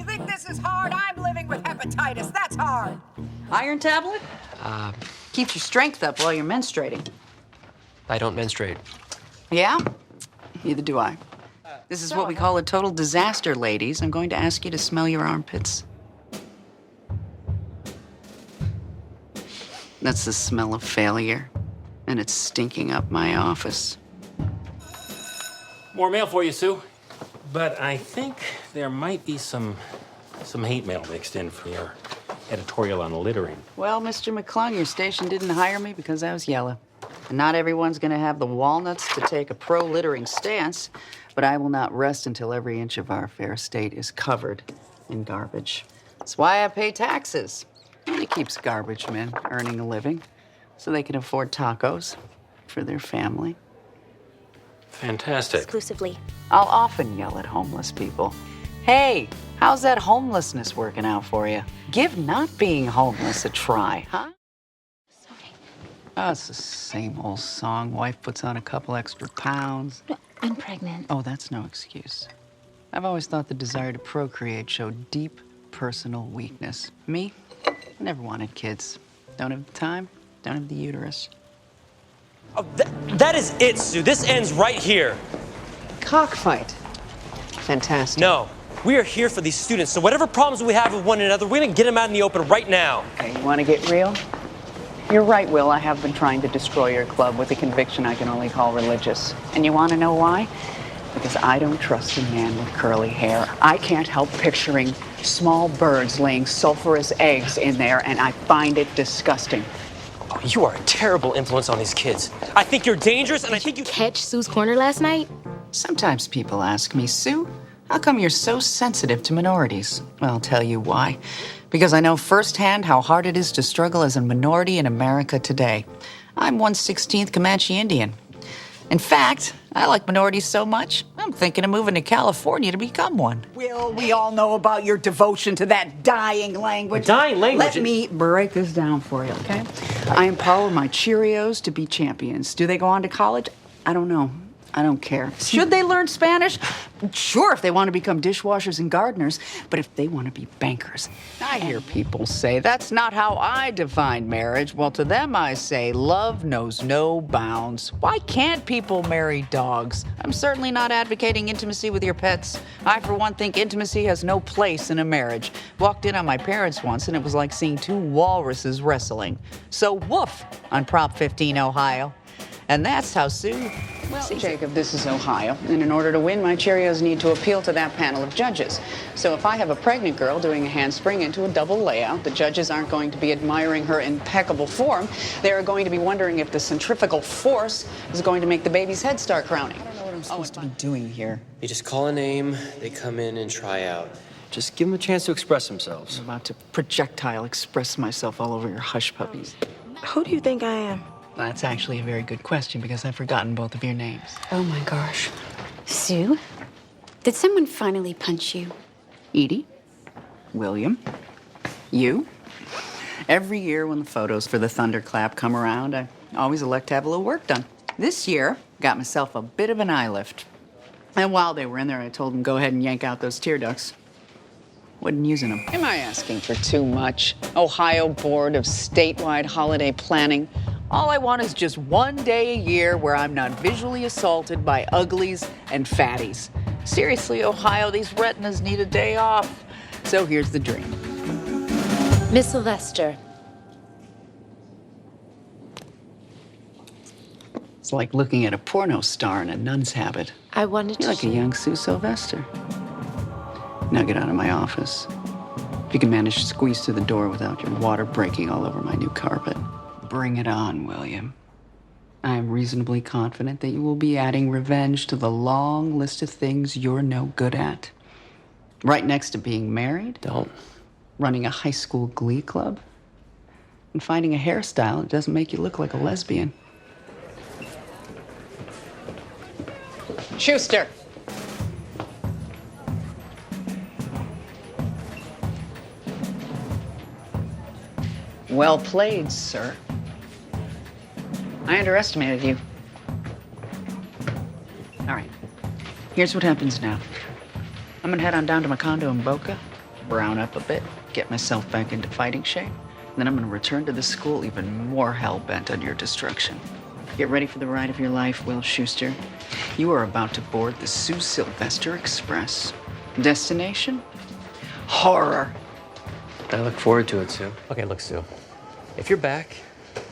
You think this is hard? I'm living with hepatitis. That's hard. Iron tablet? Keeps your strength up while you're menstruating. I don't menstruate. Yeah? Neither do I. This is what we call a total disaster, ladies. I'm going to ask you to smell your armpits. That's the smell of failure, and it's stinking up my office. More mail for you, Sue. But I think there might be some hate mail mixed in for your editorial on littering. Well, Mr. McClung, your station didn't hire me because I was yellow. And not everyone's gonna have the walnuts to take a pro-littering stance, but I will not rest until every inch of our fair state is covered in garbage. That's why I pay taxes. And it keeps garbage men earning a living so they can afford tacos for their family. Fantastic. Exclusively. I'll often yell at homeless people. Hey, how's that homelessness working out for you? Give not being homeless a try, huh? Sorry. Oh, it's the same old song. Wife puts on a couple extra pounds. I'm pregnant. Oh, that's no excuse. I've always thought the desire to procreate showed deep personal weakness. Me, I never wanted kids. Don't have the time, don't have the uterus. Oh, that is it, Sue. This ends right here. Cockfight. Fantastic. No, we are here for these students, so whatever problems we have with one another, we're gonna get them out in the open right now. Okay, you want to get real? You're right, Will. I have been trying to destroy your club with a conviction I can only call religious. And you want to know why? Because I don't trust a man with curly hair. I can't help picturing small birds laying sulfurous eggs in there, and I find it disgusting. Oh, you are a terrible influence on these kids. I think you're dangerous, and I think you... Catch Sue's corner last night? Sometimes people ask me, Sue, how come you're so sensitive to minorities? Well, I'll tell you why. Because I know firsthand how hard it is to struggle as a minority in America today. I'm 1/16th Comanche Indian. In fact, I like minorities so much, I'm thinking of moving to California to become one. Will, we all know about your devotion to that dying language. A dying language? Let me break this down for you, okay? I empower my Cheerios to be champions. Do they go on to college? I don't know. I don't care. Should they learn Spanish? Sure, if they want to become dishwashers and gardeners, but if they want to be bankers. I hear people say, that's not how I define marriage. Well, to them I say, love knows no bounds. Why can't people marry dogs? I'm certainly not advocating intimacy with your pets. I, for one, think intimacy has no place in a marriage. Walked in on my parents once, and it was like seeing two walruses wrestling. So woof on Prop 15, Ohio. And that's how Sue... Well, Jacob, this is Ohio, and in order to win, my Cheerios need to appeal to that panel of judges. So if I have a pregnant girl doing a handspring into a double layout, the judges aren't going to be admiring her impeccable form. They're going to be wondering if the centrifugal force is going to make the baby's head start crowning. I don't know what I'm supposed to be doing here. You just call a name, they come in and try out. Just give them a chance to express themselves. I'm about to projectile express myself all over your hush puppies. Who do you think I am? That's actually a very good question because I've forgotten both of your names. Oh my gosh. Sue? Did someone finally punch you? Edie, William, you. Every year when the photos for the Thunderclap come around, I always elect to have a little work done. This year, got myself a bit of an eye lift. And while they were in there, I told them go ahead and yank out those tear ducts. Wasn't using them. Am I asking for too much? Ohio Board of Statewide Holiday Planning. All I want is just one day a year where I'm not visually assaulted by uglies and fatties. Seriously, Ohio, these retinas need a day off. So here's the dream. Miss Sylvester. It's like looking at a porno star in a nun's habit. I wanted to... You're like a young Sue Sylvester. Now get out of my office. If you can manage to squeeze through the door without your water breaking all over my new carpet. Bring it on, William. I am reasonably confident that you will be adding revenge to the long list of things you're no good at. Right next to being married, Don't. running a high school glee club, and finding a hairstyle that doesn't make you look like a lesbian. Schuster! Well played, sir. I underestimated you. All right. Here's what happens now. I'm gonna head on down to my condo in Boca, brown up a bit, get myself back into fighting shape. And then I'm gonna return to the school even more hell-bent on your destruction. Get ready for the ride of your life, Will Schuster. You are about to board the Sylvester Express. Destination? Horror. I look forward to it, Sue. Okay, look, Sue. If you're back,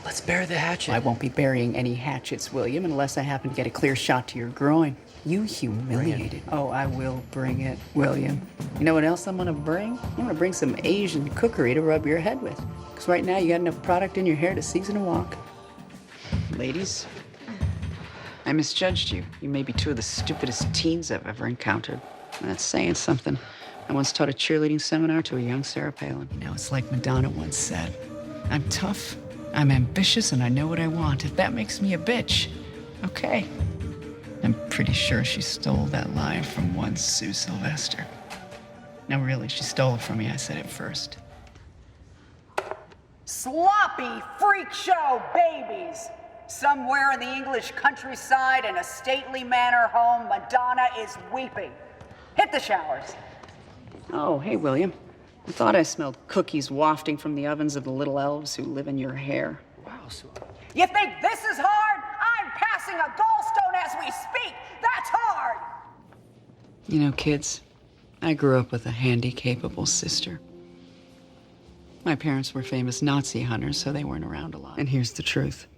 let's bury the hatchet. I won't be burying any hatchets, William, unless I happen to get a clear shot to your groin. You humiliated. Oh, I will bring it, William. You know what else I'm gonna bring? I'm gonna bring some Asian cookery to rub your head with. Because right now you got enough product in your hair to season a wok. Ladies, I misjudged you. You may be two of the stupidest teens I've ever encountered. And that's saying something. I once taught a cheerleading seminar to a young Sarah Palin. You know, it's like Madonna once said, I'm tough, I'm ambitious, and I know what I want. If that makes me a bitch, okay. I'm pretty sure she stole that line from one Sue Sylvester. No, really, she stole it from me. I said it first. Sloppy freak show babies. Somewhere in the English countryside in a stately manor home, Madonna is weeping. Hit the showers. Oh, hey, William. I thought I smelled cookies wafting from the ovens of the little elves who live in your hair. Wow, Sue. You think this is hard? I'm passing a gallstone as we speak. That's hard. You know, kids, I grew up with a handy, capable sister. My parents were famous Nazi hunters, so they weren't around a lot. And here's the truth.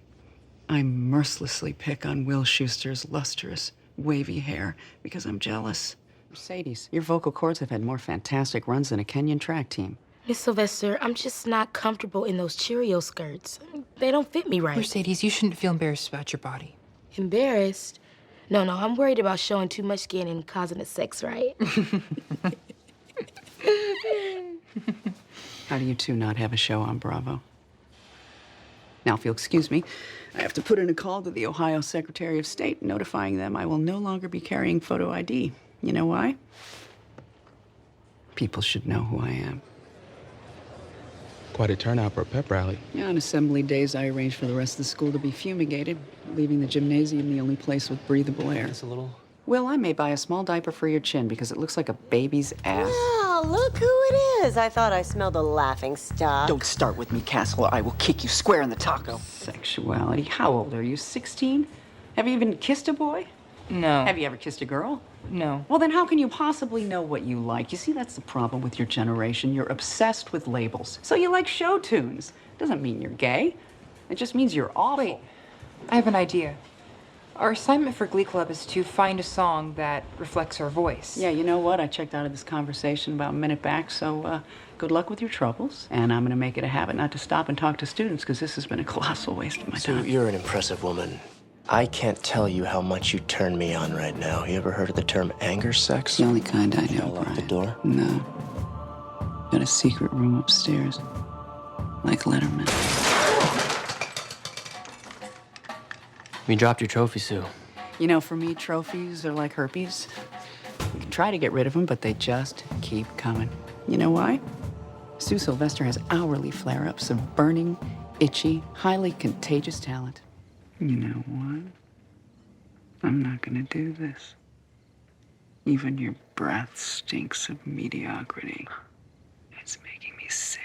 I mercilessly pick on Will Schuster's lustrous, wavy hair because I'm jealous. Mercedes, your vocal cords have had more fantastic runs than a Kenyan track team. Miss Sylvester, I'm just not comfortable in those Cheerio skirts. They don't fit me right. Mercedes, you shouldn't feel embarrassed about your body. Embarrassed? No, I'm worried about showing too much skin and causing a sex riot. How do you two not have a show on Bravo? Now, if you'll excuse me, I have to put in a call to the Ohio Secretary of State notifying them I will no longer be carrying photo ID. You know why? People should know who I am. Quite a turnout for a pep rally. Yeah, on assembly days, I arranged for the rest of the school to be fumigated, leaving the gymnasium the only place with breathable air. It's a little... Will, I may buy a small diaper for your chin because it looks like a baby's ass. Oh, look who it is. I thought I smelled a laughing stock. Don't start with me, Castle, or I will kick you square in the taco. Sexuality. How old are you? 16? Have you even kissed a boy? No. Have you ever kissed a girl? No. Well, then how can you possibly know what you like? You see, that's the problem with your generation. You're obsessed with labels. So you like show tunes. Doesn't mean you're gay. It just means you're awful. Wait, I have an idea. Our assignment for Glee Club is to find a song that reflects our voice. Yeah, you know what? I checked out of this conversation about a minute back, so good luck with your troubles. And I'm going to make it a habit not to stop and talk to students, because this has been a colossal waste of my time. Sue, you're an impressive woman. I can't tell you how much you turn me on right now. You ever heard of the term anger sex? The only kind I know, Shall I lock Brian. the door? No. Got a secret room upstairs. Like Letterman. You dropped your trophy, Sue. You know, for me, trophies are like herpes. You can try to get rid of them, but they just keep coming. You know why? Sue Sylvester has hourly flare-ups of burning, itchy, highly contagious talent. You know what? I'm not gonna do this. Even your breath stinks of mediocrity. It's making me sick.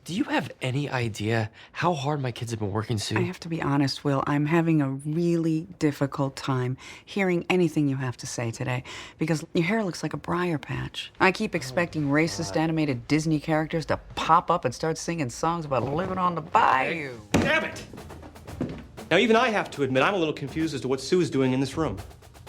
Do you have any idea how hard my kids have been working, Sue? I have to be honest, Will. I'm having a really difficult time hearing anything you have to say today because your hair looks like a briar patch. I keep expecting racist animated Disney characters to pop up and start singing songs about living on the bayou. Damn it! Now, even I have to admit, I'm a little confused as to what Sue is doing in this room.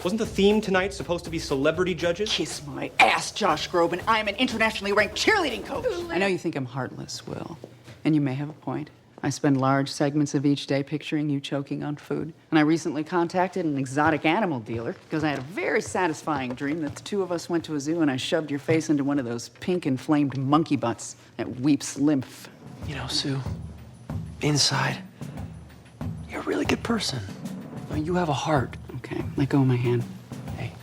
Wasn't the theme tonight supposed to be celebrity judges? Kiss my ass, Josh Groban. I'm an internationally ranked cheerleading coach. I know you think I'm heartless, Will, and you may have a point. I spend large segments of each day picturing you choking on food. And I recently contacted an exotic animal dealer because I had a very satisfying dream that the two of us went to a zoo and I shoved your face into one of those pink inflamed monkey butts that weeps lymph. You know, Sue, inside, you're a really good person. I mean, you have a heart. Okay, let go of my hand. Hey,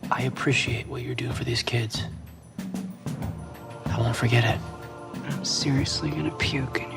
I appreciate what you're doing for these kids. I won't forget it. I'm seriously gonna puke in